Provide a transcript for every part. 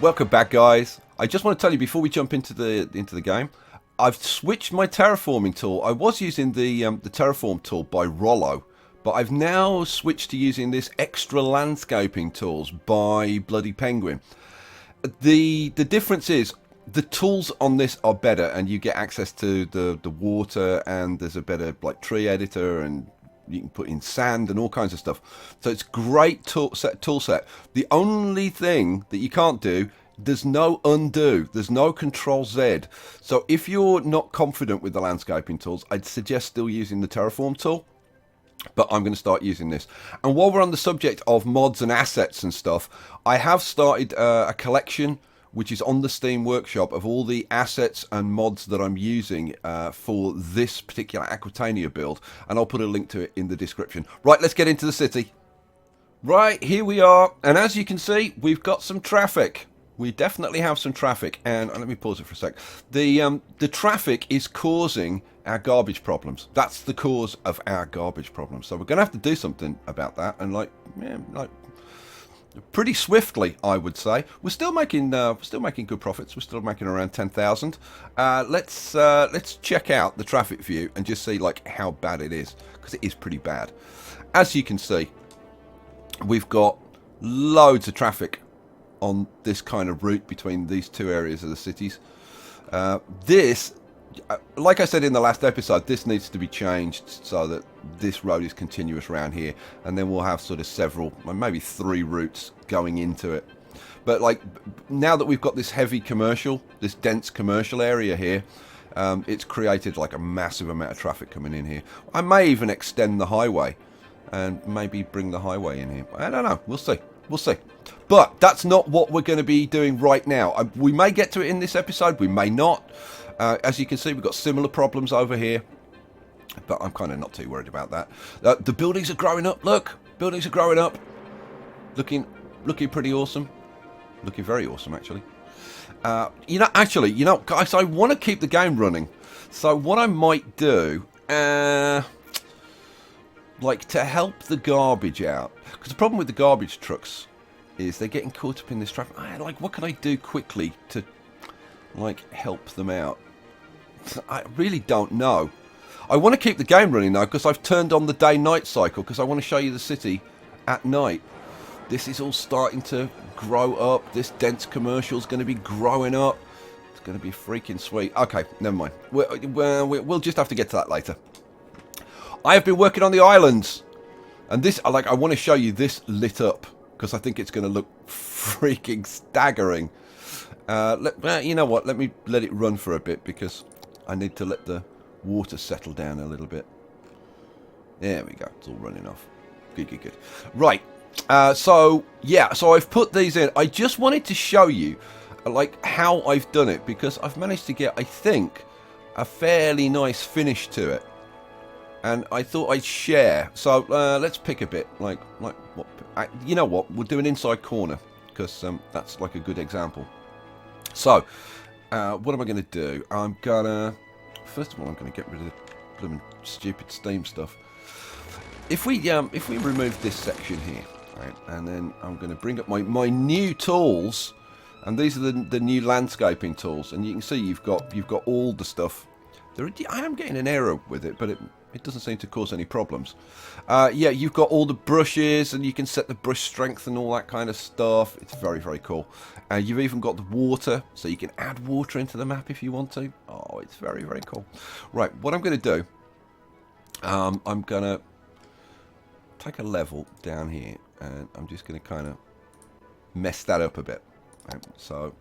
Welcome back, guys. I just want to tell you before we jump into the game, I've switched my terraforming tool. I was using the terraform tool by Rollo, but I've now switched to using this extra landscaping tools by Bloody Penguin. The difference is the tools on this are better, and you get access to the water, and there's a better like tree editor, and you can put in sand and all kinds of stuff. So it's great tool set. The only thing that you can't do, there's no undo, there's no control Z. So if you're not confident with the landscaping tools, I'd suggest still using the terraform tool. But I'm going to start using this. And while we're on the subject of mods and assets and stuff, I have started a collection which is on the Steam Workshop of all the assets and mods that I'm using for this particular Aquitania build. And I'll put a link to it in the description. Right, let's get into the city. Right, here we are. And as you can see, we've got some traffic. We definitely have some traffic. And let me pause it for a sec. The traffic is causing our garbage problems. That's the cause of our garbage problems. So we're going to have to do something about that. And like pretty swiftly, I would say. We're still making good profits. We're still making around 10,000. Let's check out the traffic view and just see like how bad it is, because it is pretty bad. As you can see, we've got loads of traffic on this kind of route between these two areas of the cities. Like I said in the last episode, this needs to be changed so that this road is continuous around here, and then we'll have sort of several, maybe 3 routes going into it. But like now that we've got this heavy commercial, this dense commercial area here, it's created like a massive amount of traffic coming in here. I may even extend the highway and maybe bring the highway in here. I don't know. We'll see. We'll see. But that's not what we're going to be doing right now. We may get to it in this episode. We may not. As you can see, we've got similar problems over here, but I'm kind of not too worried about that. The buildings are growing up. Look, buildings are growing up, looking pretty awesome, looking very awesome actually. You know, guys, I want to keep the game running. So what I might do, like to help the garbage out, because the problem with the garbage trucks is they're getting caught up in this traffic. Like, what can I do quickly to like help them out? I really don't know. I want to keep the game running though, because I've turned on the day-night cycle, because I want to show you the city at night. This is all starting to grow up. This dense commercial is going to be growing up. It's going to be freaking sweet. Okay, never mind. We'll just have to get to that later. I have been working on the islands, and this, I want to show you this lit up, because I think it's going to look freaking staggering. You know what? Let me let it run for a bit, because I need to let the water settle down a little bit. There we go. It's all running off. Good. Right. So I've put these in. I just wanted to show you like how I've done it, because I've managed to get, I think, a fairly nice finish to it. And I thought I'd share. So let's pick a bit. Like what? You know what? We'll do an inside corner, because that's like a good example. So, what am I going to do? First of all, I'm going to get rid of the blooming stupid Steam stuff. If we remove this section here, right, and then I'm going to bring up my new tools, and these are the new landscaping tools, and you can see you've got all the stuff. I am getting an error with it, but it doesn't seem to cause any problems. Yeah, you've got all the brushes, and you can set the brush strength and all that kind of stuff. It's very, very cool. You've even got the water, so you can add water into the map if you want to. Oh, it's very, very cool. Right, what I'm going to do, I'm going to take a level down here, and I'm just going to kind of mess that up a bit. Right, so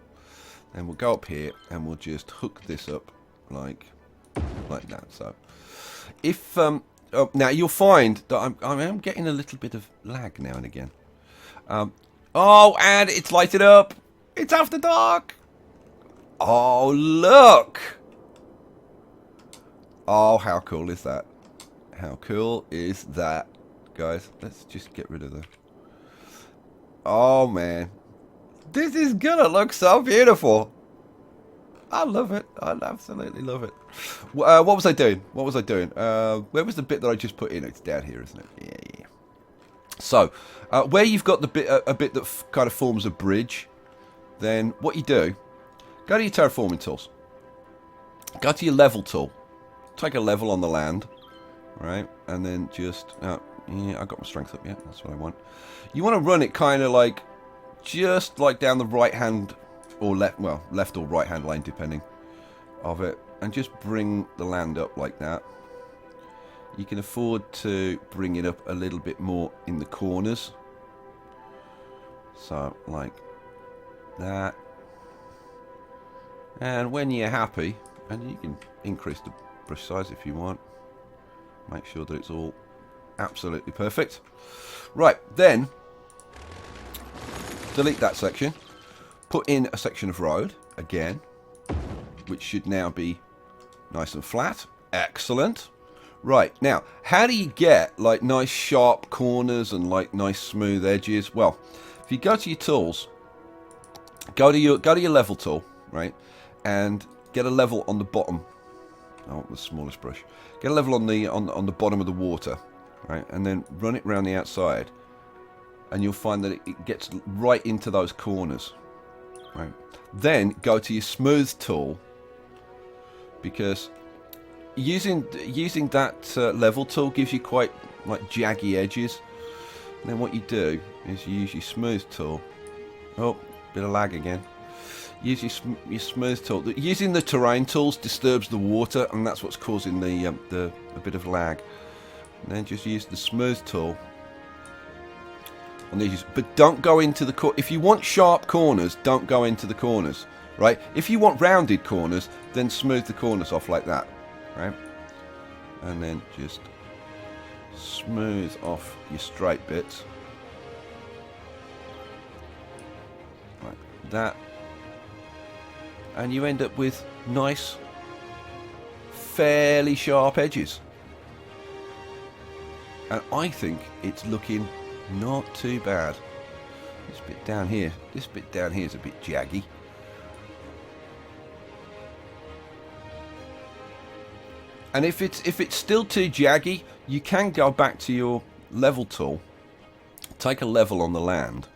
then we'll go up here, and we'll just hook this up like that. So if now you'll find that I'm getting a little bit of lag now and again. Oh, and it's lighted up. It's after dark. Oh, look. Oh, how cool is that? How cool is that, guys? Let's just get rid of the... Oh, man. This is gonna look so beautiful. I love it. I absolutely love it. What was I doing? Where was the bit that I just put in? It's down here, isn't it? Yeah. So, where you've got the bit, a bit that kind of forms a bridge, then what you do, go to your terraforming tools. Go to your level tool. Take a level on the land. Right? And then just... yeah, I got my strength up, yeah. That's what I want. You want to run it kind of like... just like down the right hand or left... well, left or right hand lane, depending of it. And just bring the land up like that. You can afford to bring it up a little bit more in the corners. So, like that. And when you're happy, and you can increase the brush size if you want. Make sure that it's all absolutely perfect. Right, then, delete that section. Put in a section of road, again, which should now be nice and flat. Excellent. Right, now, how do you get like nice sharp corners and like nice smooth edges? Well, if you go to your tools, go to your level tool, right, and get a level on the bottom. Oh, the smallest brush. Get a level on the bottom of the water, right, and then run it around the outside, and you'll find that it gets right into those corners, right. Then go to your smooth tool, because using that level tool gives you quite like jaggy edges. And then what you do is you use your smooth tool. Oh, bit of lag again. Use your smooth tool. Using the terrain tools disturbs the water, and that's what's causing a bit of lag. And then just use the smooth tool on these. But don't go into the if you want sharp corners, don't go into the corners, right? If you want rounded corners, then smooth the corners off like that. Right, and then just smooth off your straight bits like that, and you end up with nice, fairly sharp edges. And I think it's looking not too bad. This bit down here is a bit jaggy. And if it's still too jaggy, you can go back to your level tool, take a level on the land,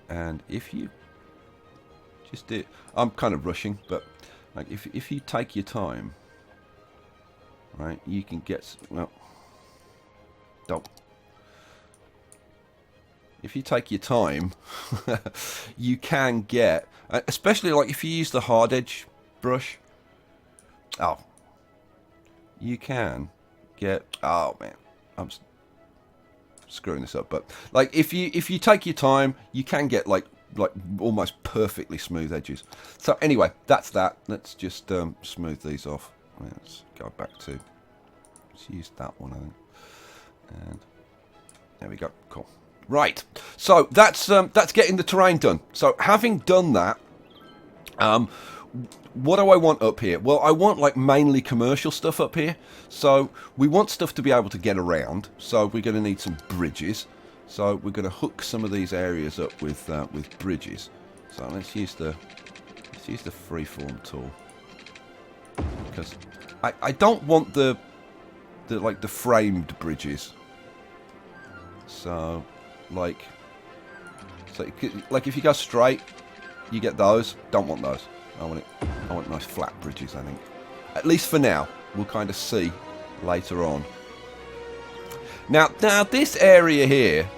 and if you just do, I'm kind of rushing, but like if you take your time, right, you can get, well, don't. If you take your time, you can get, especially like if you use the hard edge brush. Oh. You can get, oh man, I'm screwing this up, but like if you take your time, you can get like almost perfectly smooth edges. So anyway, that's that. Let's just smooth these off. Let's go back to, let's use that one, I think, and there we go. Cool. Right. So that's getting the terrain done. So having done that, what do I want up here? Well, I want like mainly commercial stuff up here. So we want stuff to be able to get around. So we're going to need some bridges. So we're going to hook some of these areas up with bridges. So let's use the freeform tool, because I don't want the framed bridges. So like if you go straight, you get those. Don't want those. I want nice flat bridges, I think. At least for now. We'll kind of see later on. Now this area here,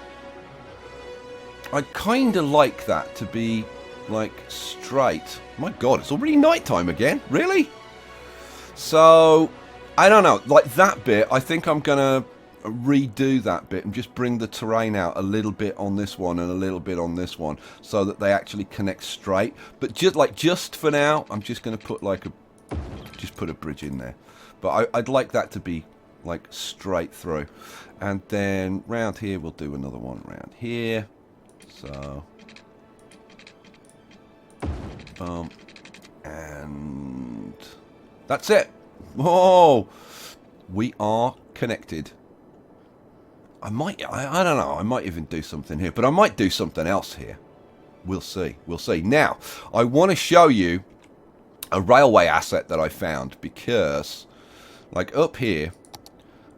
I kind of like that to be like straight. My God, it's already nighttime again. Really? So, I don't know. Like that bit, I think I'm going to redo that bit and just bring the terrain out a little bit on this one and a little bit on this one, so that they actually connect straight. But just for now, I'm just going to put put a bridge in there. But I'd like that to be like straight through. And then round here we'll do another one round here. So boom, and that's it. Whoa, we are connected. I don't know, I might even do something here, but I might do something else here. We'll see. Now, I want to show you a railway asset that I found, because, like, up here,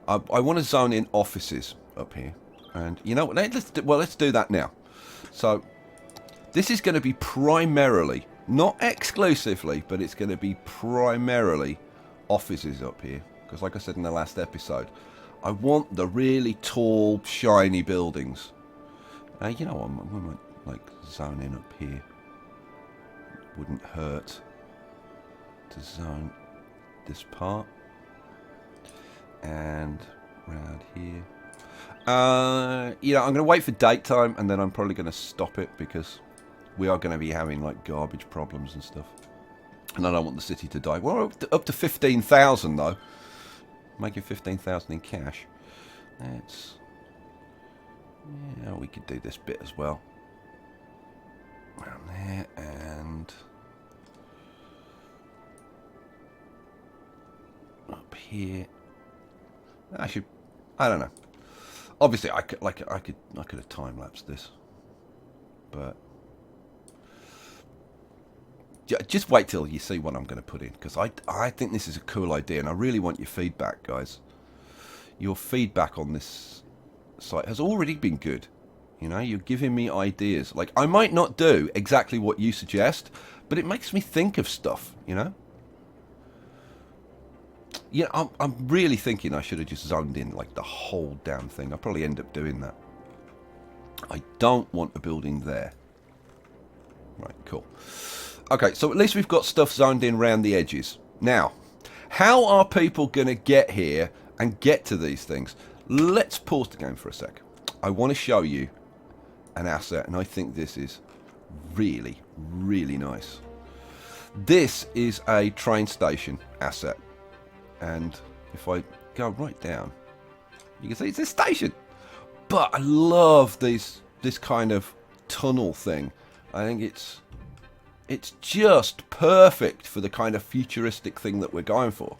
I want to zone in offices up here. And, you know, let's do that now. So, This is going to be primarily, not exclusively, but it's going to be primarily offices up here. Because like I said in the last episode, I want the really tall, shiny buildings. You know what, we might like zone in up here. Wouldn't hurt to zone this part. And round here. You know, I'm going to wait for date time, and then I'm probably going to stop it because we are going to be having like garbage problems and stuff. And I don't want the city to die. We're up to 15,000 though. Making 15,000 in cash. That's... yeah, we could do this bit as well. Around there, and... up here. I don't know. Obviously, I could have time-lapsed this. But... just wait till you see what I'm going to put in, because I think this is a cool idea, and I really want your feedback, guys. Your feedback on this site has already been good. You know, you're giving me ideas. Like, I might not do exactly what you suggest, but it makes me think of stuff, you know? Yeah, I'm really thinking I should have just zoned in, like, the whole damn thing. I'll probably end up doing that. I don't want a building there. Right, cool. Okay, so at least we've got stuff zoned in around the edges. Now, how are people going to get here and get to these things? Let's pause the game for a sec. I want to show you an asset, and I think this is really, really nice. This is a train station asset. And if I go right down, you can see it's a station. But I love this kind of tunnel thing. I think it's just perfect for the kind of futuristic thing that we're going for.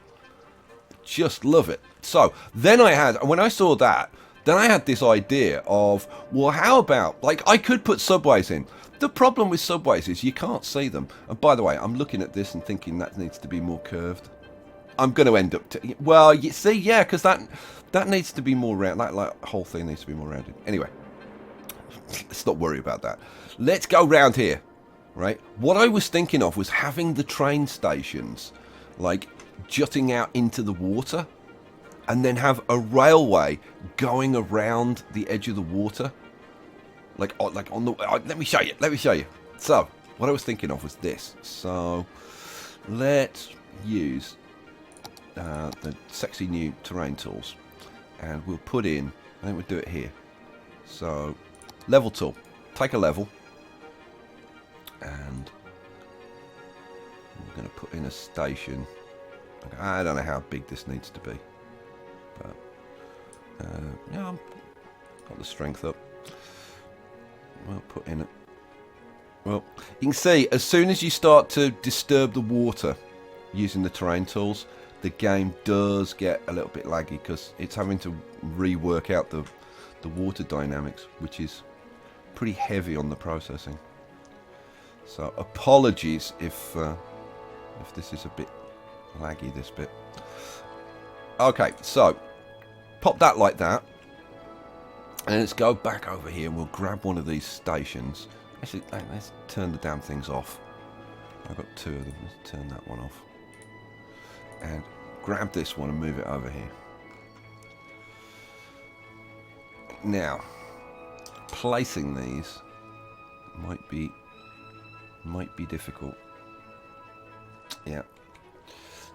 Just love it. So then when I saw that, then I had this idea of, well, how about, like, I could put subways in. The problem with subways is you can't see them. And by the way, I'm looking at this and thinking that needs to be more curved. I'm going to end up... well, you see, yeah, because that needs to be more round. That like, whole thing needs to be more rounded. Anyway, let's not worry about that. Let's go round here, right? What I was thinking of was having the train stations, like, jutting out into the water, and then have a railway going around the edge of the water. Like on the... let me show you. So, what I was thinking of was this. So, let's use... the sexy new terrain tools, and we'll put in, I think we'll do it here. So, level tool, take a level, and we're going to put in a station. I don't know how big this needs to be, but yeah, I've got the strength up. We'll put in it. Well, you can see as soon as you start to disturb the water using the terrain tools, the game does get a little bit laggy because it's having to rework out the water dynamics, which is pretty heavy on the processing. So apologies if this is a bit laggy, this bit. Okay, so pop that like that, and let's go back over here and we'll grab one of these stations. Actually, let's turn the damn things off. I've got two of them. Let's turn that one off. And grab this one and move it over here. Now, placing these might be difficult. Yeah.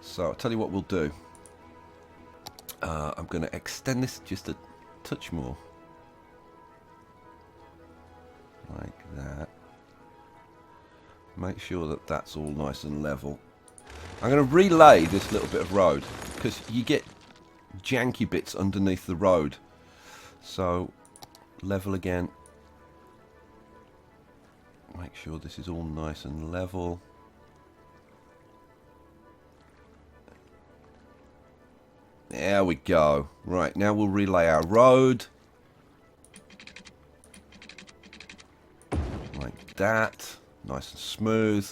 So I'll tell you what we'll do. I'm going to extend this just a touch more, like that. Make sure that that's all nice and level. I'm going to relay this little bit of road because you get janky bits underneath the road. So, level again. Make sure this is all nice and level. There we go. Right, now we'll relay our road. Like that. Nice and smooth.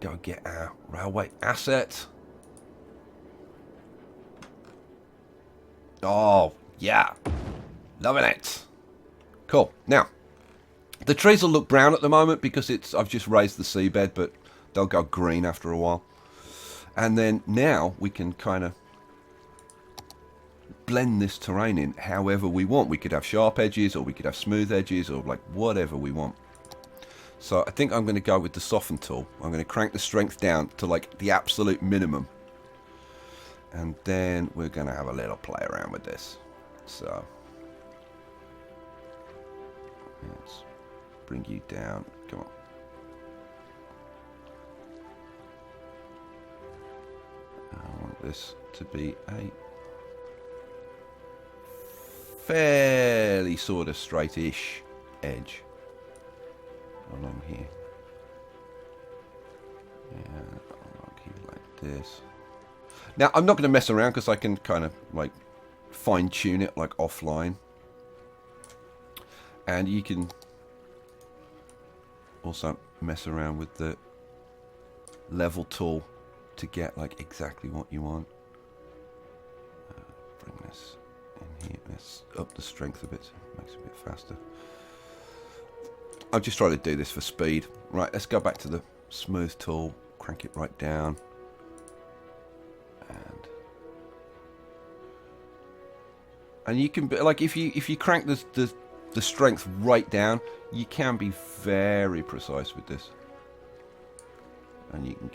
Go get our railway asset. Oh, yeah. Loving it. Cool. Now, The trees will look brown at the moment because I've just raised the seabed, but they'll go green after a while. And then now we can kind of blend this terrain in however we want. We could have sharp edges, or we could have smooth edges, or like whatever we want. So I think I'm going to go with the soften tool. I'm going to crank the strength down to like the absolute minimum. And then we're going to have a little play around with this. So let's bring you down. Come on. I want this to be a fairly sort of straight-ish edge along here. Yeah, along here like this. Now, I'm not going to mess around because I can kind of like fine-tune it like offline. And you can also mess around with the level tool to get like exactly what you want. Bring this in here. Let's up the strength a bit so it makes it a bit faster. I'm just trying to do this for speed. Right, let's go back to the smooth tool, crank it right down. And you can, like, if you crank the strength right down, you can be very precise with this. And you can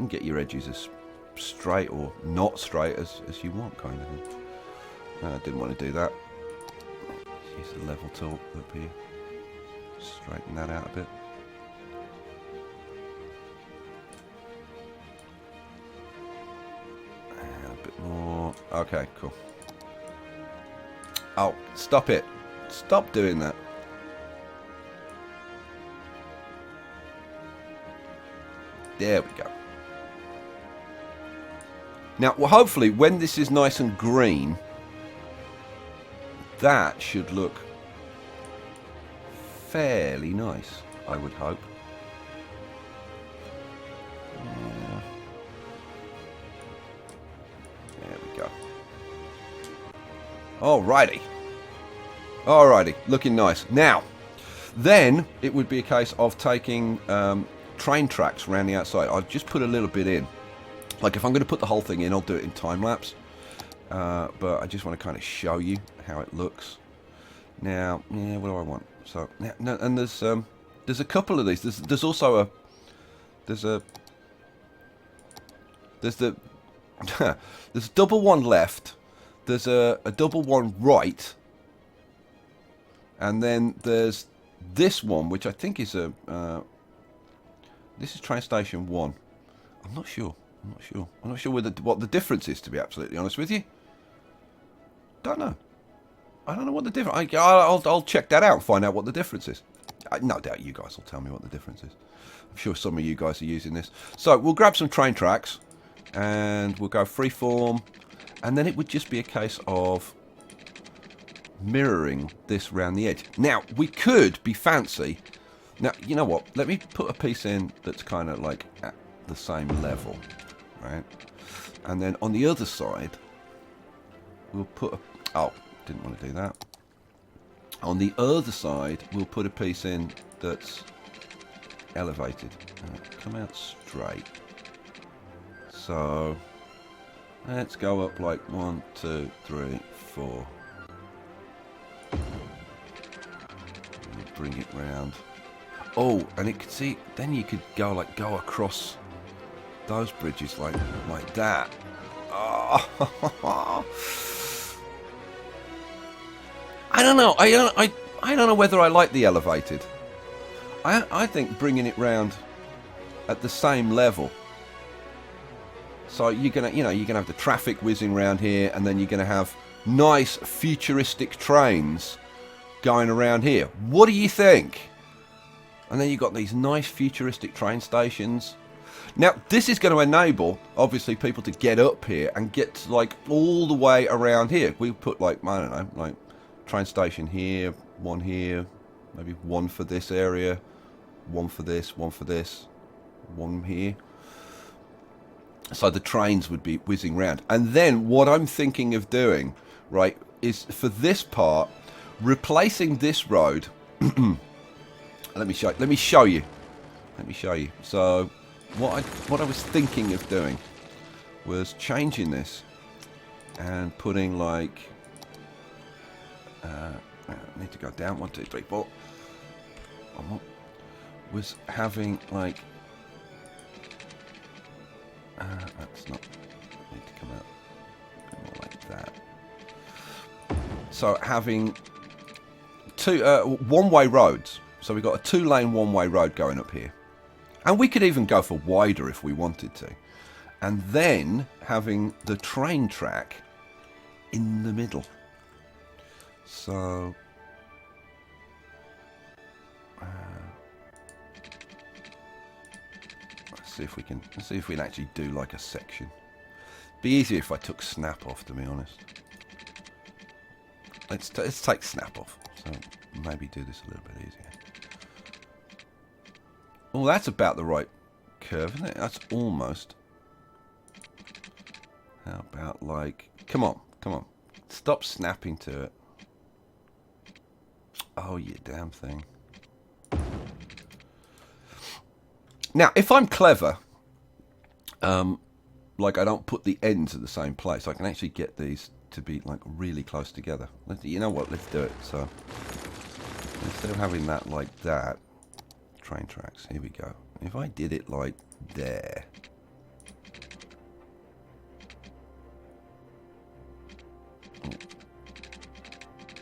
get your edges as straight or not straight as you want, kind of thing. I didn't want to do that. Use the level tool up here. Straighten that out a bit. And a bit more. Okay, cool. Oh, stop it. Stop doing that. There we go. Now, well, hopefully, when this is nice and green, that should look fairly nice, I would hope. There we go. Alrighty. Alrighty, looking nice. Now, then it would be a case of taking train tracks around the outside. I'll just put a little bit in. Like if I'm going to put the whole thing in, I'll do it in time lapse. But I just want to kind of show you how it looks. Now, yeah, what do I want? So, now, and there's a couple of these. There's also a there's the there's a double one left. There's a double one right. And then there's this one, which I think is a this is train station 1. I'm not sure. I'm not sure what the difference is, to be absolutely honest with you. Don't know. I don't know what the difference. I'll check that out and find out what the difference is. No doubt you guys will tell me what the difference is. I'm sure some of you guys are using this. So we'll grab some train tracks and we'll go freeform, and then it would just be a case of mirroring this round the edge. Now we could be fancy. Now you know what? Let me put a piece in that's kind of like at the same level, right? And then on the other side, we'll put a... Oh, didn't want to do that. On the other side, we'll put a piece in that's elevated. Come out straight. So let's go up like 1, 2, 3, 4. Bring it round. Oh, and it could see. Then you could go across those bridges like that. Oh. I don't know. I don't know whether I like the elevated. I think bringing it round at the same level. So you're gonna have the traffic whizzing round here, and then you're gonna have nice futuristic trains going around here. What do you think? And then you've got these nice futuristic train stations. Now, this is going to enable, obviously, people to get up here and get, like, all the way around here. We put, like, I don't know, like, train station here, one here, maybe one for this area, one for this, one here. So the trains would be whizzing round. And then what I'm thinking of doing, right, is for this part, replacing this road Let me show you. Let me show you. So, what I was thinking of doing was changing this and putting like. I need to go down. 1, 2, 3, 4. Was having like. That's not. Need to come out. More like that. So having two one-way roads. So we've got a 2-lane one-way road going up here. And we could even go for wider if we wanted to. And then having the train track in the middle. So let's see if we can actually do like a section. Be easier if I took snap off, to be honest. Let's take snap off. So maybe do this a little bit easier. Oh, that's about the right curve, isn't it? That's almost. How about like... Come on. Stop snapping to it. Oh, you damn thing. Now, if I'm clever, like I don't put the ends at the same place, I can actually get these to be like really close together. You know what? Let's do it. So instead of having that like that, train tracks. Here we go. If I did it like there.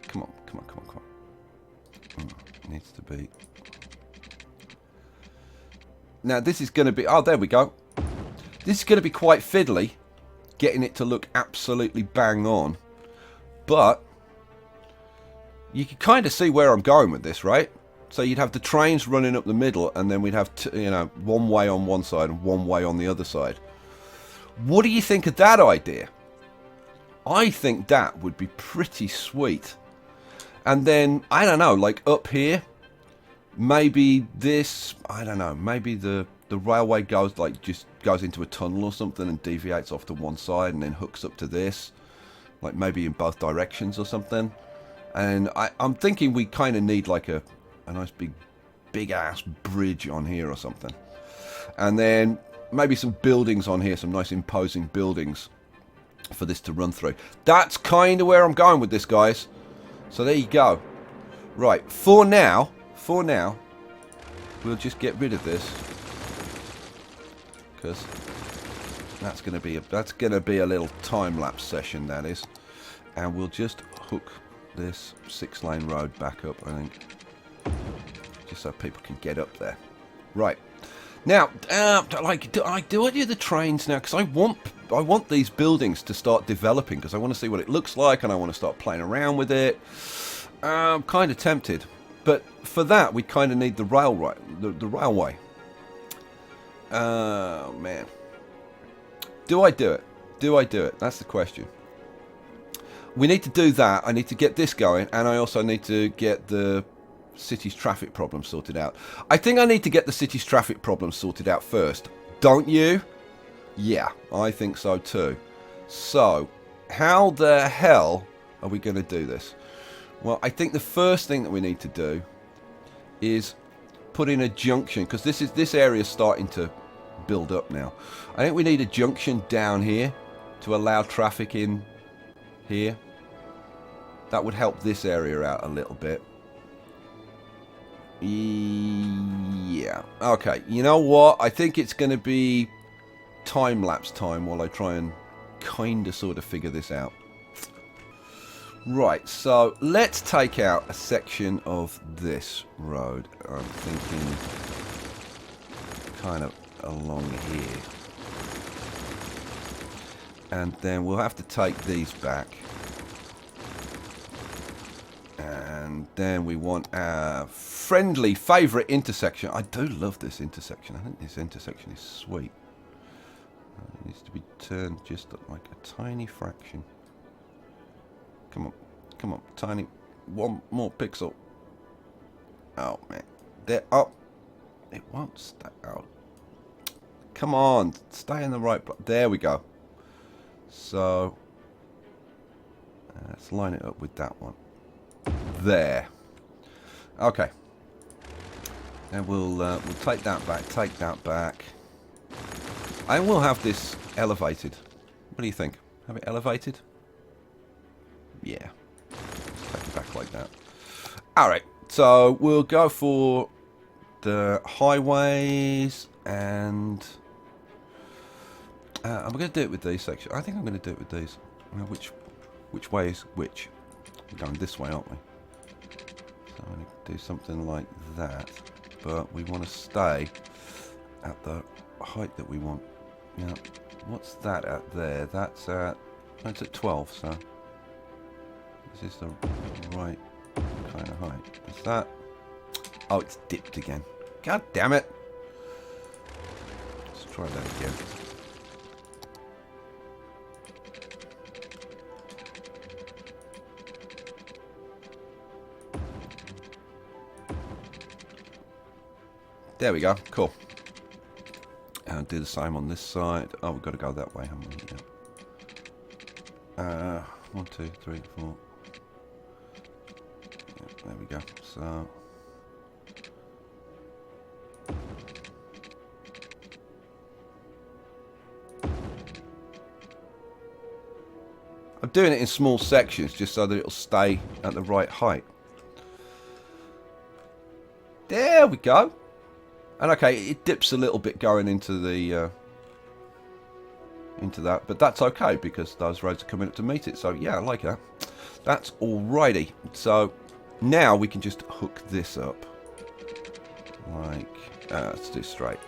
Come on. It needs to be. Now this is going to be. Oh, there we go. This is going to be quite fiddly, getting it to look absolutely bang on. But you can kind of see where I'm going with this, right? So you'd have the trains running up the middle, and then we'd have one way on one side and one way on the other side. What do you think of that idea? I think that would be pretty sweet. And then, I don't know, like up here, maybe this, I don't know, maybe the railway goes like just goes into a tunnel or something and deviates off to one side and then hooks up to this, like maybe in both directions or something. And I'm thinking we kind of need like a nice big ass bridge on here or something. And then maybe some buildings on here, some nice imposing buildings for this to run through. That's kind of where I'm going with this, guys. So there you go. Right, for now, we'll just get rid of this, because that's going to be a little time lapse session, that is. And we'll just hook this 6-lane road back up, I think, just so people can get up there. Right. Now, do I do the trains now? Because I want these buildings to start developing, because I want to see what it looks like, and I want to start playing around with it. I'm kind of tempted, but for that we kind of need the railway. The railway. Oh man, do I do it? That's the question. We need to do that. I need to get this going, and I also need to get the city's traffic problem sorted out. I think I need to get the city's traffic problem sorted out first. Don't you? Yeah, I think so too. So, how the hell are we going to do this? Well, I think the first thing that we need to do is put in a junction, because this area is starting to build up now. I think we need a junction down here to allow traffic in here. That would help this area out a little bit. Yeah. Okay. You know what? I think it's going to be time-lapse time while I try and kind of sort of figure this out. Right. So let's take out a section of this road. I'm thinking kind of along here. And then we'll have to take these back. And then we want our friendly favourite intersection. I do love this intersection. I think this intersection is sweet. It needs to be turned just like a tiny fraction. Come on, tiny. One more pixel. Oh man, there. Oh, it won't stay out. Come on, stay in the right place. There we go. So let's line it up with that one. There. Okay. And we'll take that back, take that back. I will have this elevated. What do you think? Have it elevated? Yeah. Take it back like that. Alright, so we'll go for the highways and... I'm going to do it with these sections. I think I'm going to do it with these. Now, which way is which? We're going this way, aren't we? So I'm going to do something like that. But we want to stay at the height that we want. Yeah. What's that at there? That's at 12, so this is the right kind of height. Is that? Oh, it's dipped again. God damn it! Let's try that again. There we go. Cool. And do the same on this side. Oh, we've got to go that way, haven't we? Yeah. 1, 2, 3, 4. Yeah, there we go. So. I'm doing it in small sections just so that it'll stay at the right height. There we go. And okay, it dips a little bit going into the into that, but that's okay because those roads are coming up to meet it. So yeah, I like that. That's alrighty. So now we can just hook this up. Like, let's do straight.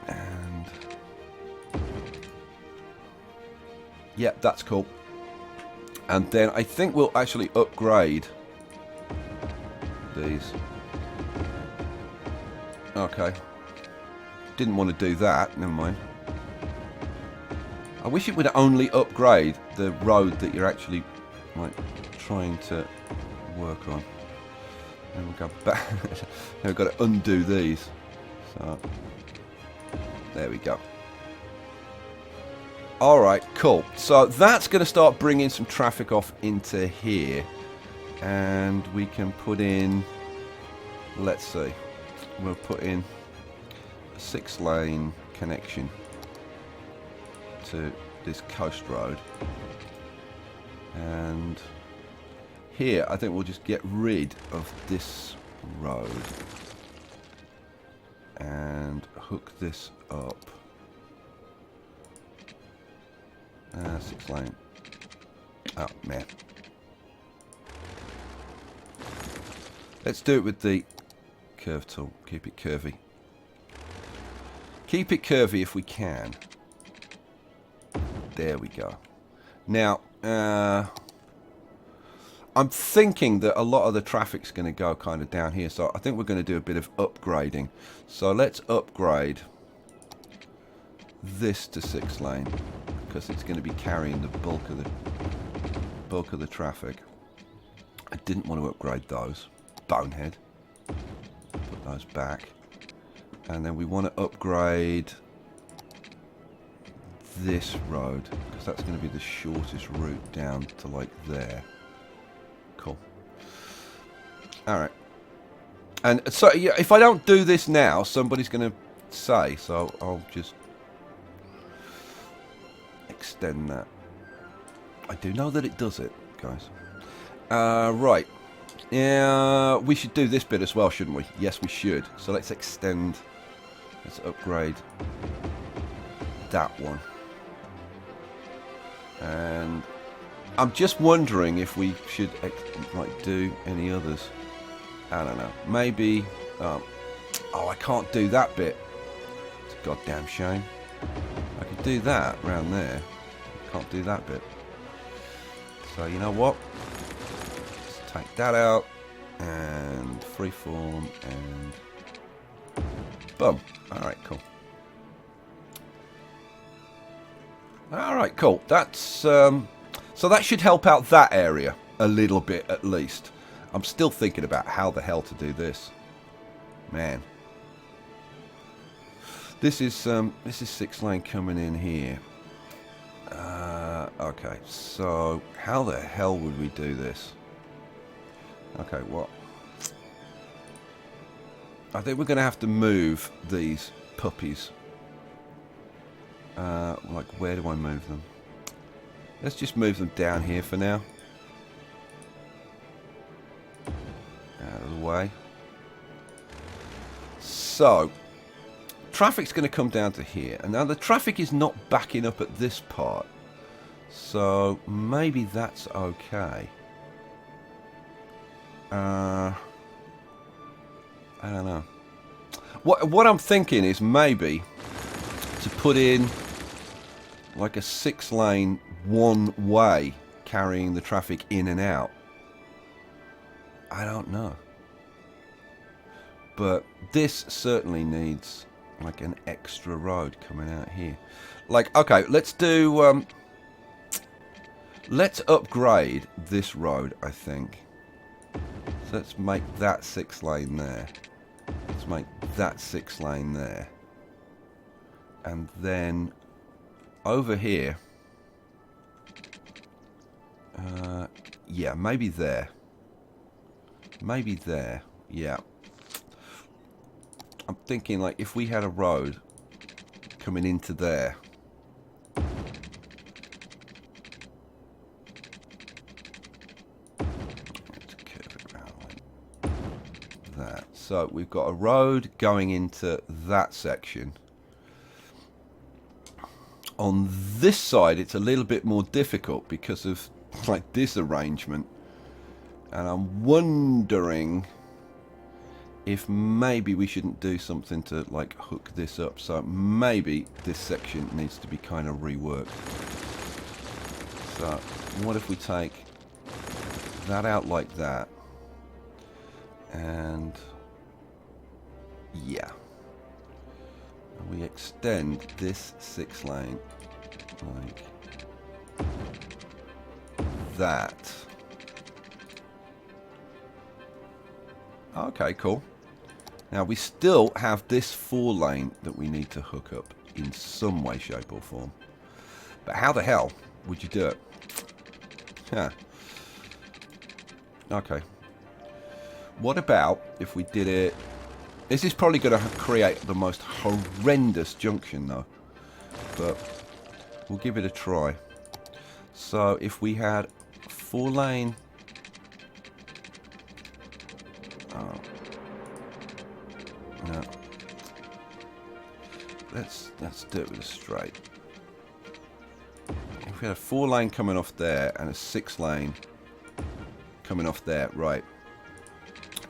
And yeah, that's cool. And then I think we'll actually upgrade these. Okay. Didn't want to do that. Never mind. I wish it would only upgrade the road that you're actually like trying to work on. And we'll go back. Now we've got to undo these. So there we go. Alright, cool. So that's going to start bringing some traffic off into here. And we can put in, let's see, we'll put in a 6-lane connection to this coast road. And here, I think we'll just get rid of this road. And hook this up. 6-lane. Oh, man. Let's do it with the curve tool. Keep it curvy. Keep it curvy if we can. There we go. Now, I'm thinking that a lot of the traffic's going to go kind of down here. So I think we're going to do a bit of upgrading. So let's upgrade this to 6-lane. Because it's going to be carrying the bulk of the traffic. I didn't want to upgrade those. Bonehead. Put those back. And then we want to upgrade this road. Because that's going to be the shortest route down to like there. Cool. Alright. And so yeah, if I don't do this now, somebody's going to say. So I'll just extend that. I do know that it does it, guys. Right. Yeah, we should do this bit as well, shouldn't we? Yes, we should. So let's extend. Let's upgrade that one. And I'm just wondering if we should like do any others. I don't know. Maybe. Oh, I can't do that bit. It's a goddamn shame. I could do that around there. Can't do that bit. So you know what? Let's take that out and freeform and boom. Alright, cool. Alright, cool. That's so that should help out that area a little bit at least. I'm still thinking about how the hell to do this. Man. This is 6-lane coming in here. Okay, so how the hell would we do this? Okay, what? I think we're going to have to move these puppies. Like, where do I move them? Let's just move them down here for now. Out of the way. So, traffic's going to come down to here. And now the traffic is not backing up at this part. So, maybe that's okay. I don't know. What I'm thinking is maybe to put in like a 6-lane one-way carrying the traffic in and out. I don't know. But this certainly needs like an extra road coming out here. Like, okay, let's do... let's upgrade this road, I think. So let's make that 6-lane there. Let's make that 6-lane there. And then over here... yeah, maybe there. Maybe there. Yeah. I'm thinking like if we had a road coming into there. Let's curve it around like that. So we've got a road going into that section. On this side it's a little bit more difficult because of like this arrangement. And I'm wondering if maybe we shouldn't do something to like hook this up. So maybe this section needs to be kind of reworked. So what if we take that out like that? And yeah. And we extend this 6-lane like that. Okay, cool. Now we still have this 4-lane that we need to hook up in some way, shape or form. But how the hell would you do it? Huh. Okay. What about if we did it... This is probably going to create the most horrendous junction though. But we'll give it a try. So if we had 4-lane... Oh. No. Let's do it with a straight. If we had a 4-lane coming off there and a 6-lane coming off there, right.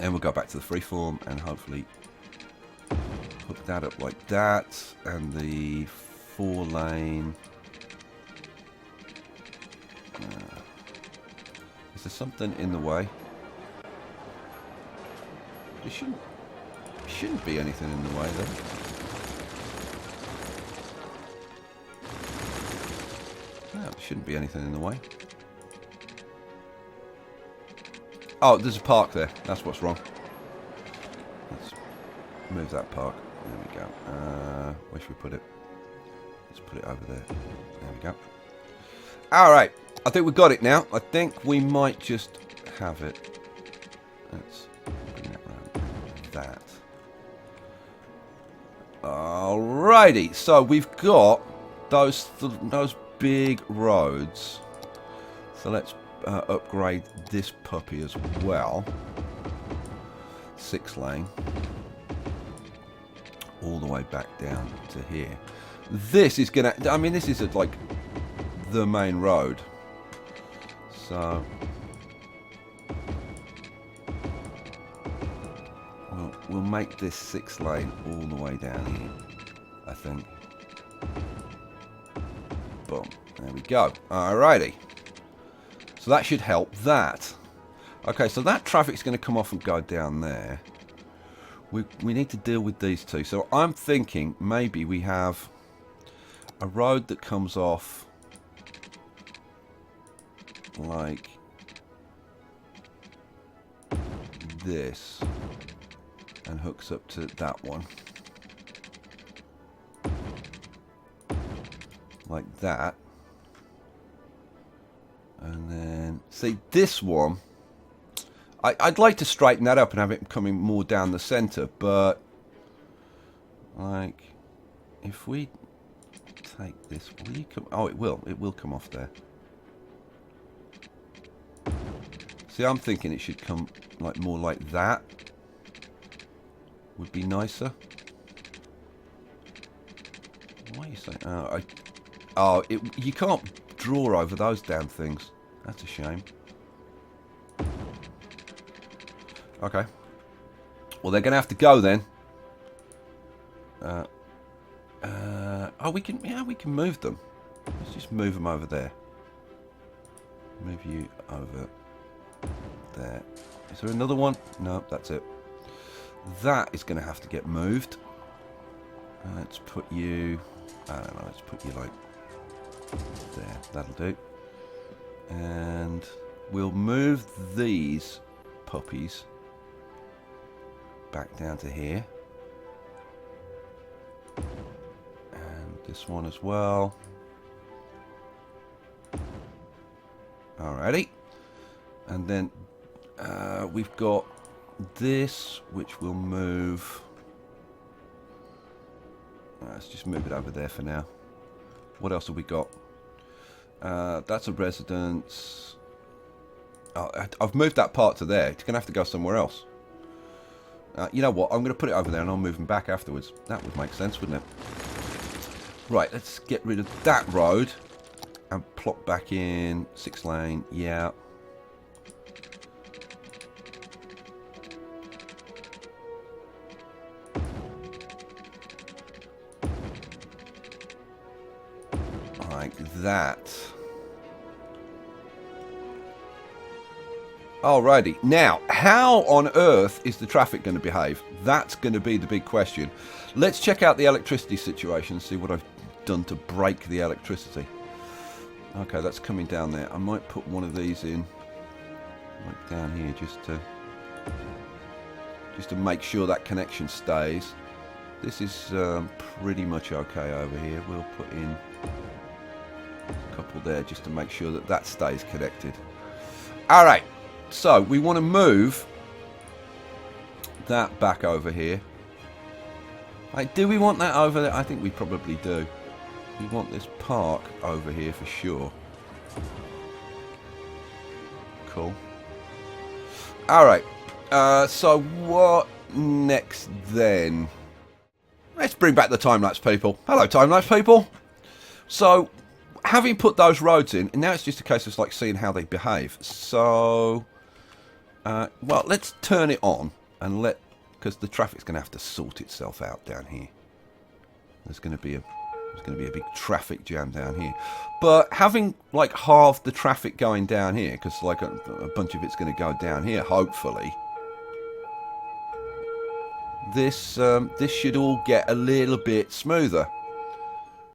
And we'll go back to the freeform and hopefully hook that up like that. And the 4-lane. Is there something in the way? There shouldn't be anything in the way then. No, there shouldn't be anything in the way. Oh, there's a park there. That's what's wrong. Let's move that park. There we go. Where should we put it? Let's put it over there. There we go. Alright. I think we've got it now. I think we might just have it. Let's bring that round. That. Alrighty, so we've got those big roads. So let's upgrade this puppy as well. 6-lane. All the way back down to here. This is gonna... I mean, this is like the main road. So... We'll make this 6-lane all the way down here, I think. Boom. There we go. Alrighty. So that should help that. Okay, so that traffic's going to come off and go down there. We need to deal with these two. So I'm thinking maybe we have a road that comes off like this. And hooks up to that one. Like that. And then, see, this one, I'd like to straighten that up and have it coming more down the centre, but, like, if we take this, will you come, oh, it will come off there. See, I'm thinking it should come, like, more like that. Would be nicer. Why are you saying, you can't draw over those damn things. That's a shame. Okay. Well, they're going to have to go then. Oh, we can move them. Let's just move them over there. Move you over there. Is there another one? No, that's it. That is going to have to get moved. Let's put you, I don't know, let's put you like there. That'll do. And we'll move these puppies back down to here. And this one as well. Alrighty. And then we've got this, which will move. Let's just move it over there for now. What else have we got? That's a residence. Oh, I've moved that part to there. It's going to have to go somewhere else. You know what? I'm going to put it over there and I'll move them back afterwards. That would make sense, wouldn't it? Right, let's get rid of that road and plop back in 6 lane. Yeah. Like that. Alrighty. Now, how on earth is the traffic going to behave? That's going to be the big question. Let's check out the electricity situation and see what I've done to break the electricity. Okay, that's coming down there. I might put one of these in, like down here, just to make sure that connection stays. This is pretty much okay over here. We'll put in a couple there just to make sure that that stays connected. All right. So, we want to move that back over here. Like, do we want that over there? I think we probably do. We want this park over here for sure. Cool. Alright. So, what next then? Let's bring back the time-lapse people. Hello, time-lapse people. So, having put those roads in, and now it's just a case of like seeing how they behave. So... well, let's turn it on and because the traffic's going to have to sort itself out down here. There's going to be a big traffic jam down here. But having like halved the traffic going down here, because like a bunch of it's going to go down here, hopefully. This should all get a little bit smoother.